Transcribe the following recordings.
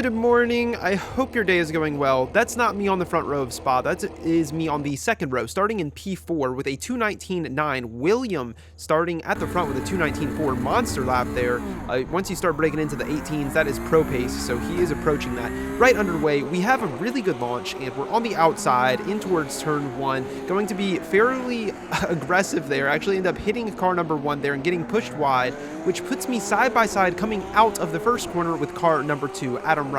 Good morning. I hope your day is going well. That's not me on the front row of Spa. That is me on the second row, starting in P4 with a 2:19.9. William starting at the front with a 2:19.4 monster lap there. Once you start breaking into the 18s, that is pro pace, so he is approaching that. Right underway, we have a really good launch, and we're on the outside in towards turn 1. Going to be fairly aggressive there. Actually end up hitting car number 1 there and getting pushed wide, which puts me side by side coming out of the first corner with car number 2, Adam Wright.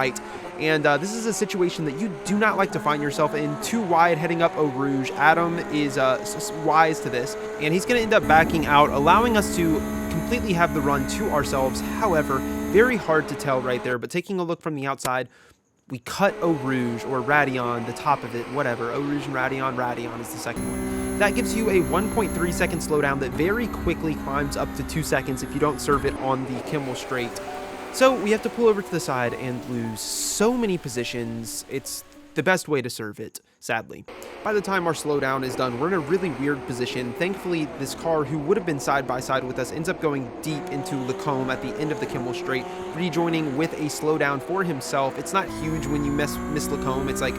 And this is a situation that you do not like to find yourself in, too wide heading up Eau Rouge. Adam is wise to this, and he's going to end up backing out, allowing us to completely have the run to ourselves. However, very hard to tell right there, but taking a look from the outside, we cut Eau Rouge, or Radion, the top of it, whatever. Eau Rouge and Radion is the second one. That gives you a 1.3 second slowdown that very quickly climbs up to 2 seconds if you don't serve it on the Kimmel straight. So we have to pull over to the side and lose so many positions. It's the best way to serve it, sadly. By the time our slowdown is done, we're in a really weird position. Thankfully, this car, who would have been side by side with us, ends up going deep into Lacombe at the end of the Kimmel straight, rejoining with a slowdown for himself. It's not huge when you miss Lacombe. It's like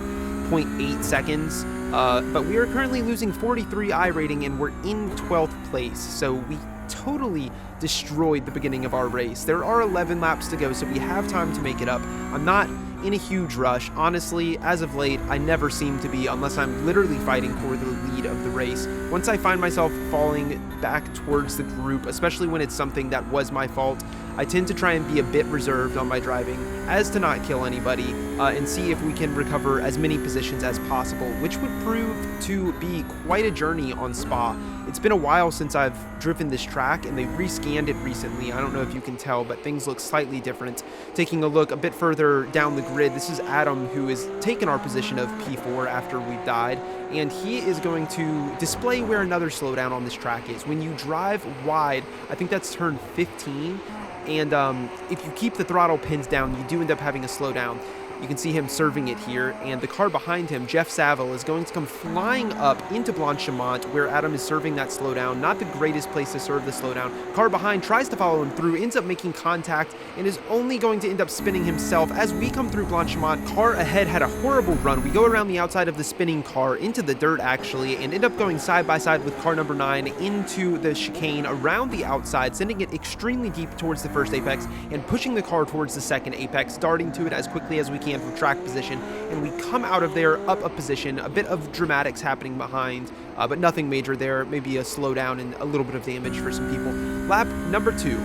0.8 seconds. But we are currently losing 43 iRating, and we're in 12th place. So we totally destroyed the beginning of our race. There are 11 laps to go, so we have time to make it up. I'm not in a huge rush. Honestly, as of late, I never seem to be unless I'm literally fighting for the lead of the race. Once I find myself falling back towards the group, especially when it's something that was my fault, I tend to try and be a bit reserved on my driving as to not kill anybody and see if we can recover as many positions as possible, which would prove to be quite a journey on Spa. It's been a while since I've driven this track, and they rescanned it recently. I don't know if you can tell, but things look slightly different. Taking a look a bit further down the grid, this is Adam, who has taken our position of P4 after we've died, and he is going to display where another slowdown on this track is. When you drive wide, I think that's turn 15, and if you keep the throttle pins down, you do end up having a slowdown. You can see him serving it here, and the car behind him, Jeff Saville, is going to come flying up into Blanchimont, where Adam is serving that slowdown. Not the greatest place to serve the slowdown. Car behind tries to follow him through, ends up making contact, and is only going to end up spinning himself. As we come through Blanchimont, car ahead had a horrible run. We go around the outside of the spinning car, into the dirt actually, and end up going side by side with car number 9 into the chicane around the outside, sending it extremely deep towards the first apex, and pushing the car towards the second apex, darting to it as quickly as we can from track position, and we come out of there up a position. A bit of dramatics happening behind, but nothing major there. Maybe a slowdown and a little bit of damage for some people. Lap number 2.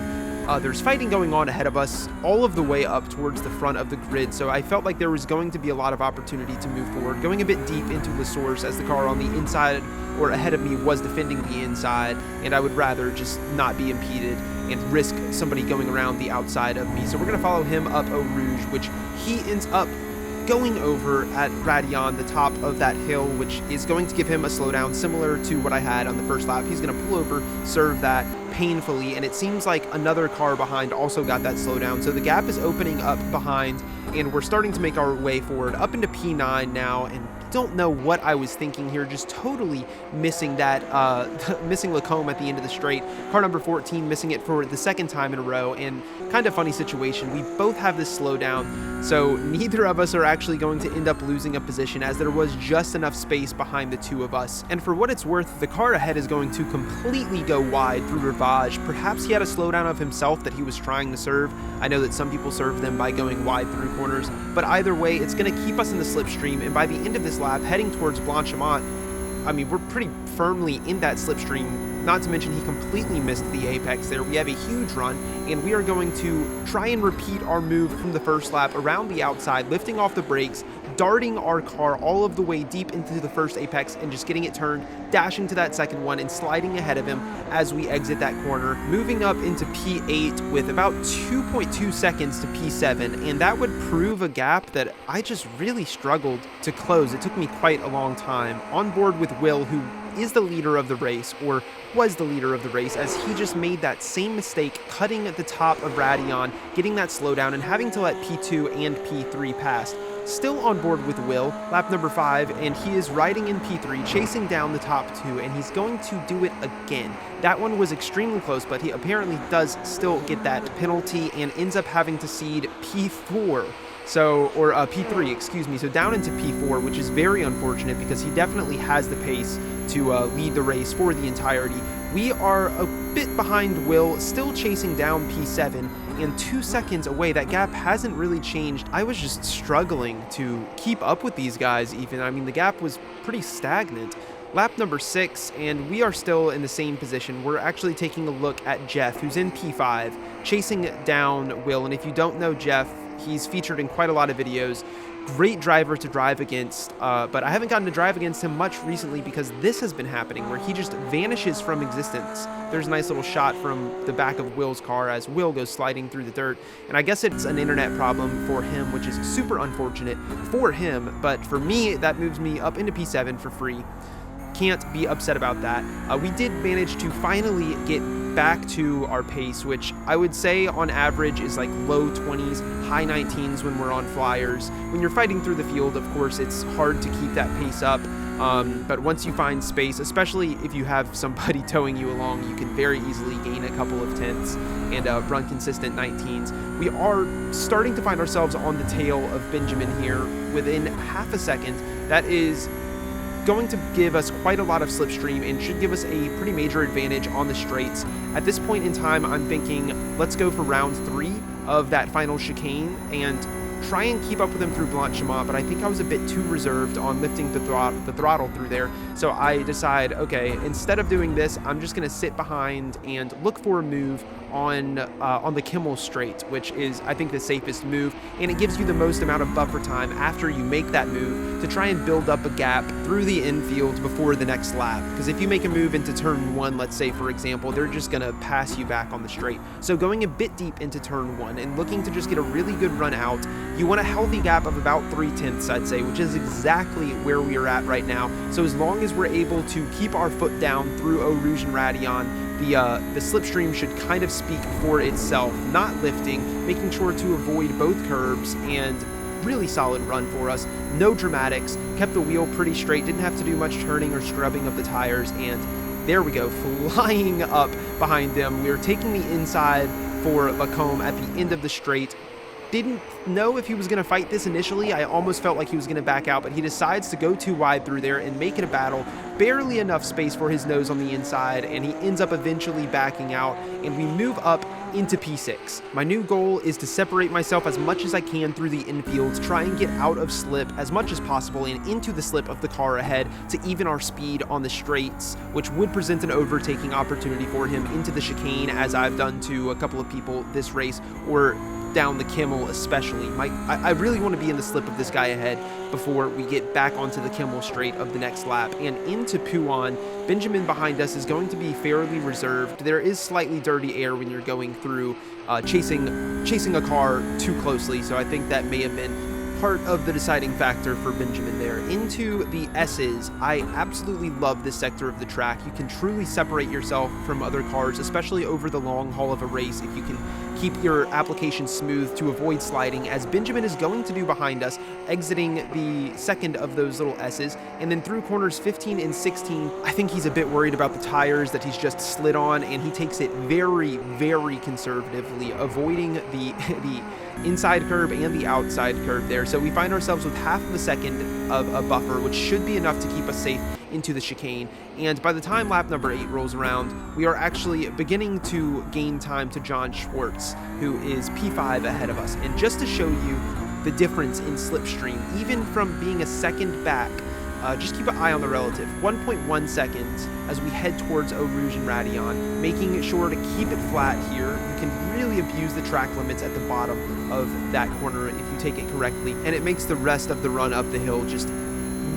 There's fighting going on ahead of us all of the way up towards the front of the grid, so I felt like there was going to be a lot of opportunity to move forward, going a bit deep into the source as the car on the inside or ahead of me was defending the inside, and I would rather just not be impeded and risk somebody going around the outside of me. So we're going to follow him up Eau Rouge, which he ends up going over at Radion, the top of that hill, which is going to give him a slowdown similar to what I had on the first lap. He's going to pull over, serve that painfully, and it seems like another car behind also got that slowdown. So the gap is opening up behind, and we're starting to make our way forward up into P9 now, and don't know what I was thinking here, just totally missing that, missing Lacombe at the end of the straight. Car number 14 missing it for the second time in a row, and kind of funny situation. We both have this slowdown, so neither of us are actually going to end up losing a position, as there was just enough space behind the two of us. And for what it's worth, the car ahead is going to completely go wide through Rivage. Perhaps he had a slowdown of himself that he was trying to serve. I know that some people serve them by going wide through corners, but either way, it's going to keep us in the slipstream, and by the end of this lap, heading towards Blanchimont, I mean, we're pretty firmly in that slipstream, not to mention he completely missed the apex there. We have a huge run, and we are going to try and repeat our move from the first lap around the outside, lifting off the brakes, darting our car all of the way deep into the first apex and just getting it turned, dashing to that second one and sliding ahead of him as we exit that corner, moving up into P8 with about 2.2 seconds to P7, and that would prove a gap that I just really struggled to close. It took me quite a long time. On board with Will, who is the leader of the race, or was the leader of the race, as he just made that same mistake, cutting at the top of Radion, getting that slowdown, and having to let P2 and P3 pass. Still on board with Will, lap number 5, and he is riding in P3, chasing down the top 2, and he's going to do it again. That one was extremely close, but he apparently does still get that penalty and ends up having to cede P4. So, or P3, excuse me. So down into P4, which is very unfortunate because he definitely has the pace to lead the race for the entirety. We are a bit behind Will, still chasing down P7, and 2 seconds away. That gap hasn't really changed. I was just struggling to keep up with these guys even. I mean, the gap was pretty stagnant. Lap number 6, and we are still in the same position. We're actually taking a look at Jeff, who's in P5, chasing down Will. And if you don't know Jeff, he's featured in quite a lot of videos. Great driver to drive against, but I haven't gotten to drive against him much recently because this has been happening where he just vanishes from existence. There's a nice little shot from the back of Will's car as Will goes sliding through the dirt, and I guess it's an internet problem for him, which is super unfortunate for him, but for me, that moves me up into P7 for free. Can't be upset about that. We did manage to finally get back to our pace, which I would say on average is like low 20s, high 19s when we're on flyers. When you're fighting through the field, of course, it's hard to keep that pace up. But once you find space, especially if you have somebody towing you along, you can very easily gain a couple of tenths and run consistent 19s. We are starting to find ourselves on the tail of Benjamin here within half a second. That is going to give us quite a lot of slipstream and should give us a pretty major advantage on the straights. At this point in time, I'm thinking let's go for round 3 of that final chicane and try and keep up with him through Blanchimont, but I think I was a bit too reserved on lifting the throttle through there. So I decide, okay, instead of doing this, I'm just going to sit behind and look for a move on the Kimmel straight, which is, I think, the safest move, and it gives you the most amount of buffer time after you make that move to try and build up a gap through the infield before the next lap. Because if you make a move into turn 1, let's say, for example, they're just going to pass you back on the straight. So going a bit deep into turn 1 and looking to just get a really good run out, you want a healthy gap of about 3/10, I'd say, which is exactly where we are at right now. So as long as we're able to keep our foot down through Eau Rouge and Raidillon, the slipstream should kind of speak for itself, not lifting, making sure to avoid both curbs, and really solid run for us. No dramatics, kept the wheel pretty straight, didn't have to do much turning or scrubbing of the tires, and there we go, flying up behind them. We were taking the inside for Lacombe at the end of the straight. Didn't know if he was going to fight this initially. I almost felt like he was going to back out, but he decides to go too wide through there and make it a battle. Barely enough space for his nose on the inside, and he ends up eventually backing out, and we move up into P6. My new goal is to separate myself as much as I can through the infield, try and get out of slip as much as possible and into the slip of the car ahead to even our speed on the straights, which would present an overtaking opportunity for him into the chicane, as I've done to a couple of people this race, or down the Kimmel especially. I really want to be in the slip of this guy ahead before we get back onto the Kimmel straight of the next lap. And into Pouan, Benjamin behind us is going to be fairly reserved. There is slightly dirty air when you're going through chasing a car too closely, so I think that may have been part of the deciding factor for Benjamin there. Into the S's, I absolutely love this sector of the track. You can truly separate yourself from other cars, especially over the long haul of a race, if you can keep your application smooth to avoid sliding, as Benjamin is going to do behind us, exiting the second of those little S's, and then through corners 15 and 16, I think he's a bit worried about the tires that he's just slid on, and he takes it very, very conservatively, avoiding the inside curb and the outside curb there. So we find ourselves with half of a second of a buffer, which should be enough to keep us safe into the chicane. And by the time lap number 8 rolls around, we are actually beginning to gain time to John Schwartz, who is P5 ahead of us. And just to show you the difference in slipstream, even from being a second back, just keep an eye on the relative. 1.1 seconds as we head towards Eau Rouge and Raidillon, making sure to keep it flat here. You can really abuse the track limits at the bottom of that corner if you take it correctly, and it makes the rest of the run up the hill just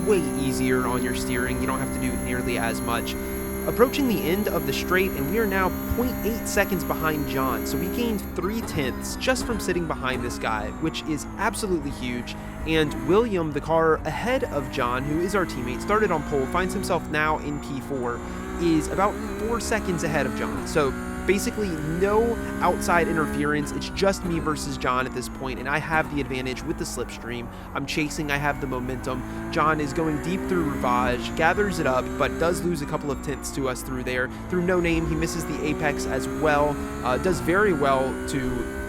way easier on your steering. You don't have to do nearly as much. Approaching the end of the straight, and we are now 0.8 seconds behind John, so we gained 3/10 just from sitting behind this guy, which is absolutely huge. And William, the car ahead of John, who is our teammate, started on pole, finds himself now in P4, is about 4 seconds ahead of John. So basically no outside interference. It's just me versus John at this point, and I have the advantage with the slipstream. I'm chasing, I have the momentum. John is going deep through Rivage, gathers it up, but does lose a couple of tenths to us through there. Through No Name, he misses the apex as well. Does very well to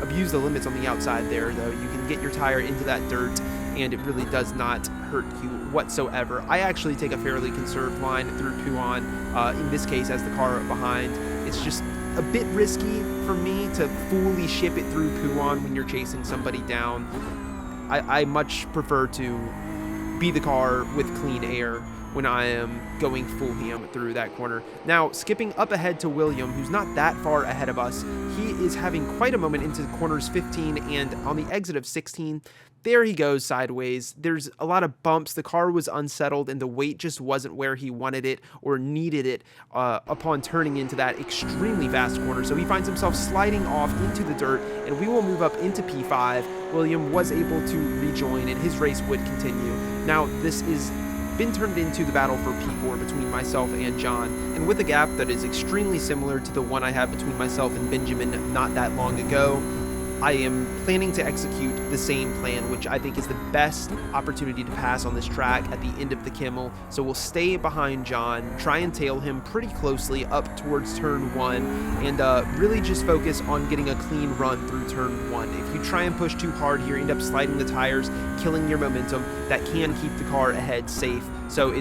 abuse the limits on the outside there, though. You can get your tire into that dirt, and it really does not hurt you whatsoever. I actually take a fairly conserved line through Puan, in this case as the car behind. It's just a bit risky for me to fully ship it through Puan when you're chasing somebody down. I much prefer to be the car with clean air when I am going full ham through that corner. Now, skipping up ahead to William, who's not that far ahead of us, he is having quite a moment into corners 15, and on the exit of 16, there he goes sideways. There's a lot of bumps. The car was unsettled, and the weight just wasn't where he wanted it or needed it upon turning into that extremely fast corner. So he finds himself sliding off into the dirt, and we will move up into P5. William was able to rejoin, and his race would continue. Now, this is been turned into the battle for P4 between myself and John, and with a gap that is extremely similar to the one I had between myself and Benjamin not that long ago, I am planning to execute the same plan, which I think is the best opportunity to pass on this track at the end of the Kimmel. So we'll stay behind John, try and tail him pretty closely up towards turn 1, and really just focus on getting a clean run through turn 1. If you try and push too hard here, end up sliding the tires, killing your momentum. That can keep the car ahead safe. So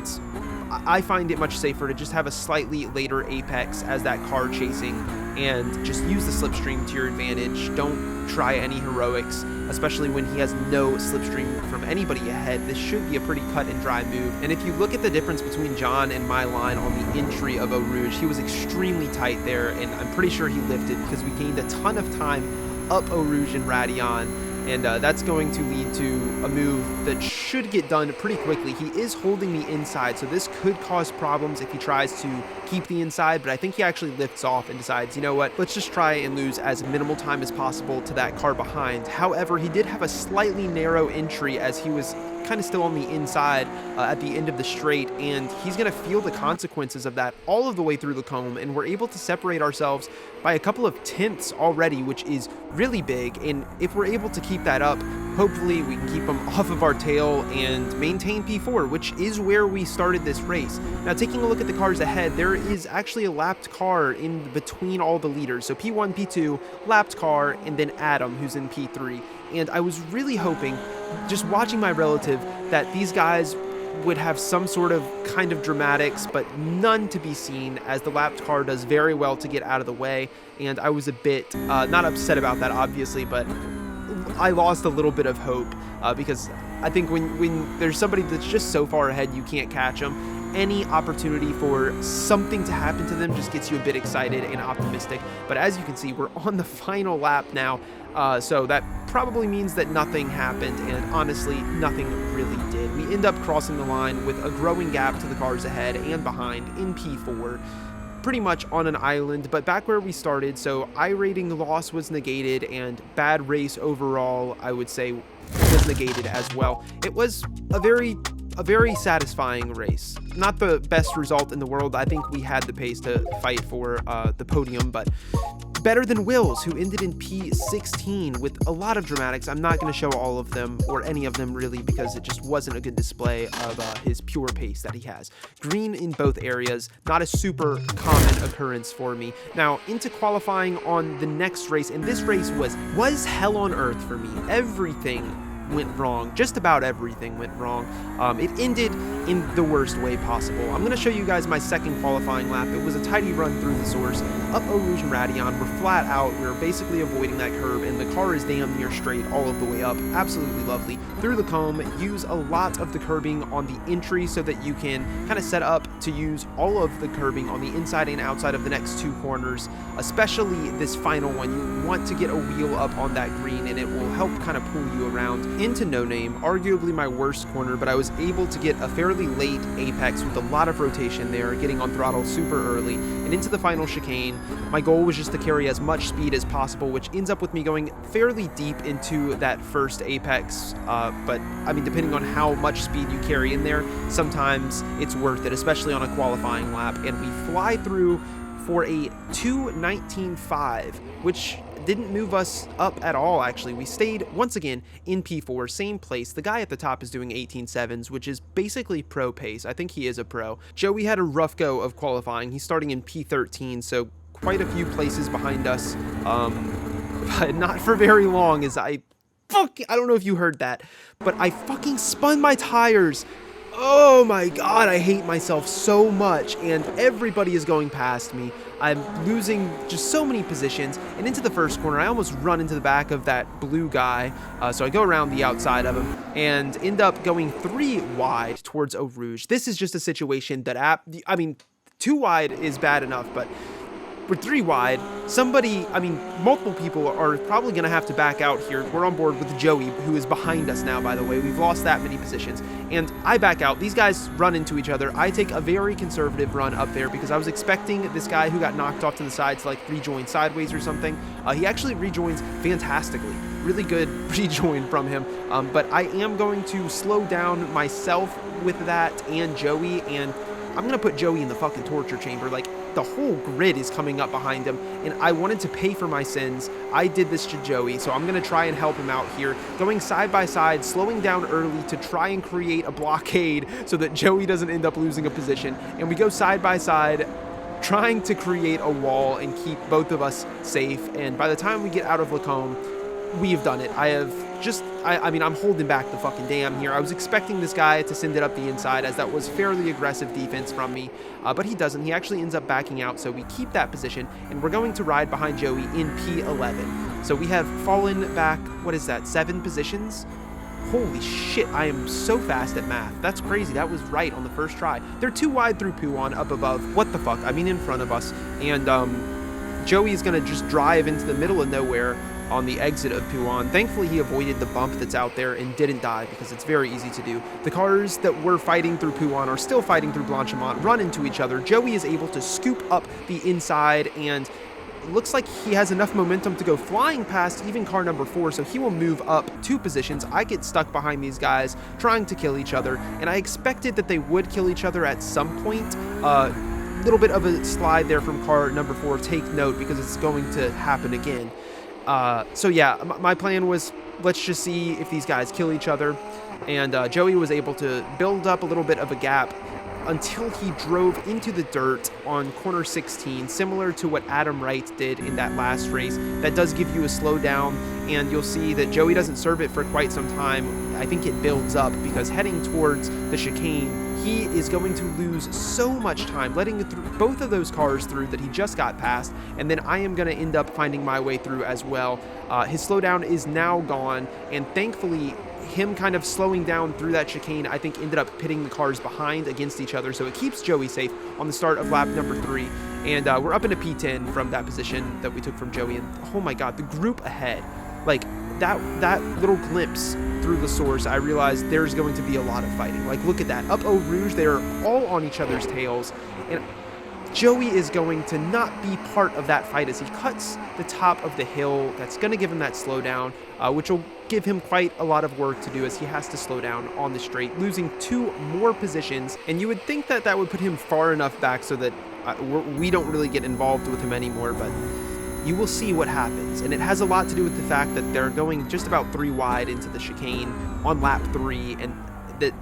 I find it much safer to just have a slightly later apex as that car chasing and just use the slipstream to your advantage. Don't try any heroics, especially when he has no slipstream from anybody ahead. This should be a pretty cut and dry move. And if you look at the difference between John and my line on the entry of Eau Rouge, he was extremely tight there, and I'm pretty sure he lifted because we gained a ton of time up Eau Rouge and Radion. And that's going to lead to a move that should get done pretty quickly. He is holding the inside, so this could cause problems if he tries to keep the inside, but I think he actually lifts off and decides, you know what, let's just try and lose as minimal time as possible to that car behind. However, he did have a slightly narrow entry as he was kind of still on the inside at the end of the straight, and he's going to feel the consequences of that all of the way through the comb, and we're able to separate ourselves by a couple of tenths already, which is really big. And if we're able to keep that up, hopefully we can keep him off of our tail and maintain P4, which is where we started this race. Now, taking a look at the cars ahead, there is actually a lapped car in between all the leaders. So P1, P2, lapped car, and then Adam, who's in P3. And I was really hoping, just watching my relative, that these guys would have some sort of kind of dramatics, but none to be seen, as the lapped car does very well to get out of the way. And I was a bit not upset about that, obviously, but I lost a little bit of hope because I think when there's somebody that's just so far ahead you can't catch them, any opportunity for something to happen to them just gets you a bit excited and optimistic. But as you can see, we're on the final lap now, so that probably means that nothing happened, and honestly, nothing really did. We end up crossing the line with a growing gap to the cars ahead and behind in P4, pretty much on an island, but back where we started. So iRating loss was negated, and bad race overall, I would say, was negated as well. It was a very satisfying race. Not the best result in the world. I think we had the pace to fight for the podium, but better than Will's, who ended in P16 with a lot of dramatics. I'm not going to show all of them, or any of them really, because it just wasn't a good display of his pure pace that he has. Green in both areas, not a super common occurrence for me. Now, into qualifying on the next race, and this race was hell on earth for me. Everything went wrong. Just about everything went wrong. It ended in the worst way possible. I'm going to show you guys my second qualifying lap. It was a tidy run through the source, up Eau Rouge and Radion. We're flat out. We're basically avoiding that curb, and the car is damn near straight all of the way up. Absolutely lovely. Through the comb, use a lot of the curbing on the entry so that you can kind of set up to use all of the curbing on the inside and outside of the next two corners, especially this final one. You want to get a wheel up on that green, and it will help kind of pull you around into No Name, arguably my worst corner, but I was able to get a fairly late apex with a lot of rotation there, getting on throttle super early, and into the final chicane. My goal was just to carry as much speed as possible, which ends up with me going fairly deep into that first apex, but I mean, depending on how much speed you carry in there, sometimes it's worth it, especially on a qualifying lap. And we fly through for a 2:19.5, which didn't move us up at all, actually. We stayed, once again, in P4, same place. The guy at the top is doing 18.7s, which is basically pro pace. I think he is a pro. Joey had a rough go of qualifying. He's starting in P13, so quite a few places behind us. but not for very long as I don't know if you heard that, but I fucking spun my tires. Oh my god, I hate myself so much, and everybody is going past me. I'm losing just so many positions, and into the first corner, I almost run into the back of that blue guy, so I go around the outside of him, and end up going 3 wide towards Eau Rouge. This is just a situation that, I mean, 2 wide is bad enough, but with 3 wide, multiple people are probably going to have to back out here. We're on board with Joey, who is behind us now, by the way. We've lost that many positions. And I back out. These guys run into each other. I take a very conservative run up there because I was expecting this guy who got knocked off to the side to, like, rejoin sideways or something. He actually rejoins fantastically. Really good rejoin from him. But I am going to slow down myself with that and Joey, and I'm going to put Joey in the fucking torture chamber. Like, the whole grid is coming up behind him, and I wanted to pay for my sins. I did this to Joey, so I'm going to try and help him out here. Going side by side, slowing down early to try and create a blockade so that Joey doesn't end up losing a position. And we go side by side, trying to create a wall and keep both of us safe. And by the time we get out of Lacombe, we've done it. I'm holding back the fucking dam here. I was expecting this guy to send it up the inside, as that was fairly aggressive defense from me, but he doesn't. He actually ends up backing out, so we keep that position, and we're going to ride behind Joey in P11. So we have fallen back, 7 positions? Holy shit, I am so fast at math. That's crazy. That was right on the first try. They're 2 wide through Pouon up above. What the fuck? I mean, in front of us. And Joey is going to just drive into the middle of nowhere on the exit of Pouon. Thankfully, he avoided the bump that's out there and didn't die, because it's very easy to do. The cars that were fighting through Pouon are still fighting through Blanchimont, run into each other. Joey is able to scoop up the inside, and looks like he has enough momentum to go flying past even car number 4, so he will move up 2 positions. I get stuck behind these guys trying to kill each other, and I expected that they would kill each other at some point. Little bit of a slide there from car number 4. Take note, because it's going to happen again. So yeah, my plan was, let's just see if these guys kill each other. And Joey was able to build up a little bit of a gap until he drove into the dirt on corner 16, similar to what Adam Wright did in that last race. That does give you a slowdown, and you'll see that Joey doesn't serve it for quite some time. I think it builds up, because heading towards the chicane, he is going to lose so much time letting both of those cars through that he just got past, and then I am going to end up finding my way through as well. His slowdown is now gone, and thankfully him kind of slowing down through that chicane, I think, ended up pitting the cars behind against each other, so it keeps Joey safe on the start of lap number 3. And we're up into P10 from that position that we took from Joey, and oh my god, the group ahead, like that little glimpse through the source, I realized there's going to be a lot of fighting. Like, look at that. Up Eau Rouge, they are all on each other's tails, and Joey is going to not be part of that fight as he cuts the top of the hill. That's going to give him that slowdown, which will give him quite a lot of work to do, as he has to slow down on the straight, losing 2 more positions. And you would think that that would put him far enough back so that we don't really get involved with him anymore, but you will see what happens. And it has a lot to do with the fact that they're going just about 3 wide into the chicane on lap 3, and that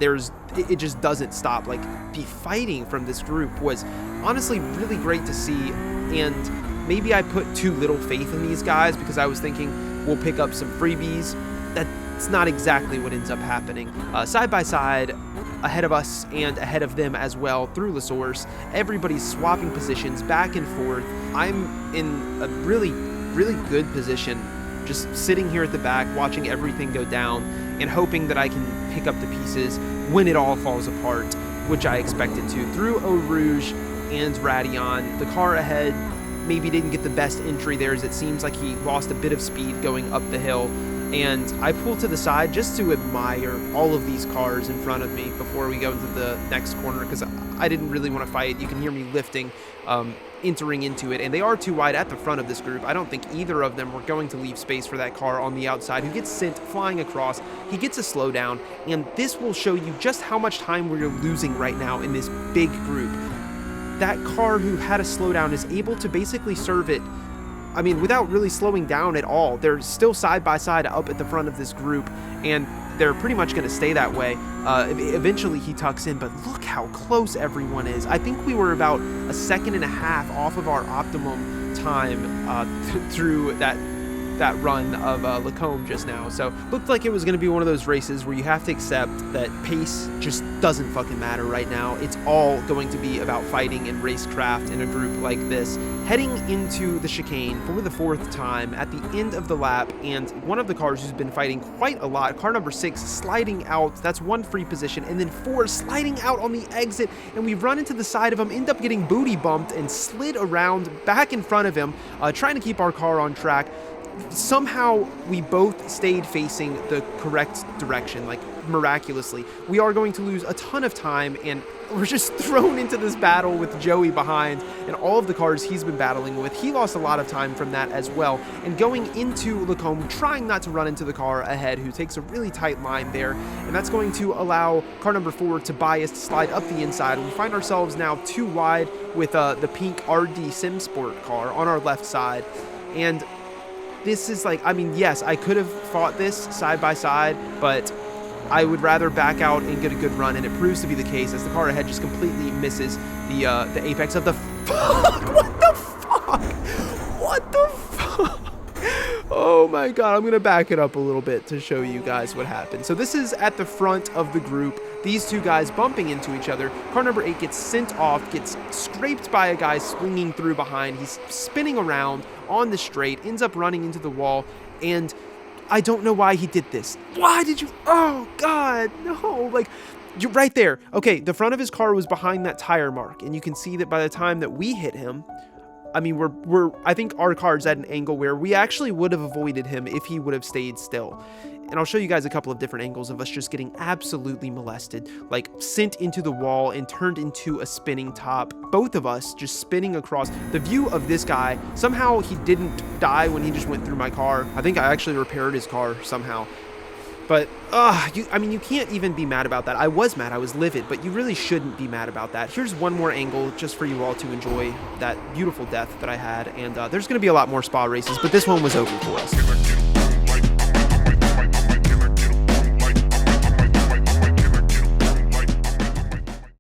it just doesn't stop. Like, the fighting from this group was honestly really great to see, and maybe I put too little faith in these guys, because I was thinking we'll pick up some freebies. That's not exactly what ends up happening. Side by side, ahead of us and ahead of them as well through La Source, everybody's swapping positions back and forth. I'm in a really, really good position, just sitting here at the back, watching everything go down, and hoping that I can pick up the pieces when it all falls apart, which I expected to. Through Eau Rouge and Radion, the car ahead maybe didn't get the best entry there, as it seems like he lost a bit of speed going up the hill. And I pull to the side just to admire all of these cars in front of me before we go into the next corner, because I didn't really want to fight. You can hear me lifting, entering into it, and they are 2 wide at the front of this group. I don't think either of them were going to leave space for that car on the outside, who gets sent flying across. He gets a slowdown, and this will show you just how much time we're losing right now in this big group. That car who had a slowdown is able to basically serve it, I mean, without really slowing down at all. They're still side by side up at the front of this group, and they're pretty much going to stay that way. Eventually he tucks in, but look how close everyone is. I think we were about 1.5 seconds off of our optimum time through that that run of Lacombe just now. So looked like it was going to be one of those races where you have to accept that pace just doesn't fucking matter right now. It's all going to be about fighting and racecraft in a group like this. Heading into the chicane for the 4th time at the end of the lap, and one of the cars who's been fighting quite a lot, car number 6, sliding out. That's 1 free position, and then 4 sliding out on the exit, and we run into the side of him, end up getting booty bumped and slid around back in front of him, trying to keep our car on track. Somehow we both stayed facing the correct direction, like miraculously. We are going to lose a ton of time, and we're just thrown into this battle with Joey behind and all of the cars he's been battling with. He lost a lot of time from that as well. And going into Lacombe, trying not to run into the car ahead, who takes a really tight line there. And that's going to allow car number 4 to bias to slide up the inside. We find ourselves now 2 wide with the pink RD Sim Sport car on our left side. And this is like, I mean, yes, I could have fought this side by side, but I would rather back out and get a good run, and it proves to be the case as the car ahead just completely misses the apex of the fuck. What the fuck? What the fuck? Oh my god, I'm gonna back it up a little bit to show you guys what happened. So this is at the front of the group, these 2 guys bumping into each other. Car number 8 gets sent off, gets scraped by a guy swinging through behind. He's spinning around on the straight, ends up running into the wall, and I don't know why he did this. Why did you? Oh god, no. Like, you're right there. Okay, the front of his car was behind that tire mark, and you can see that by the time that we hit him, I mean, I think our car's at an angle where we actually would have avoided him if he would have stayed still. And I'll show you guys a couple of different angles of us just getting absolutely molested, like sent into the wall and turned into a spinning top. Both of us just spinning across. The view of this guy, somehow he didn't die when he just went through my car. I think I actually repaired his car somehow. But, I mean, you can't even be mad about that. I was mad, I was livid, but you really shouldn't be mad about that. Here's one more angle just for you all to enjoy that beautiful death that I had. And there's going to be a lot more spa races, but this one was over for us.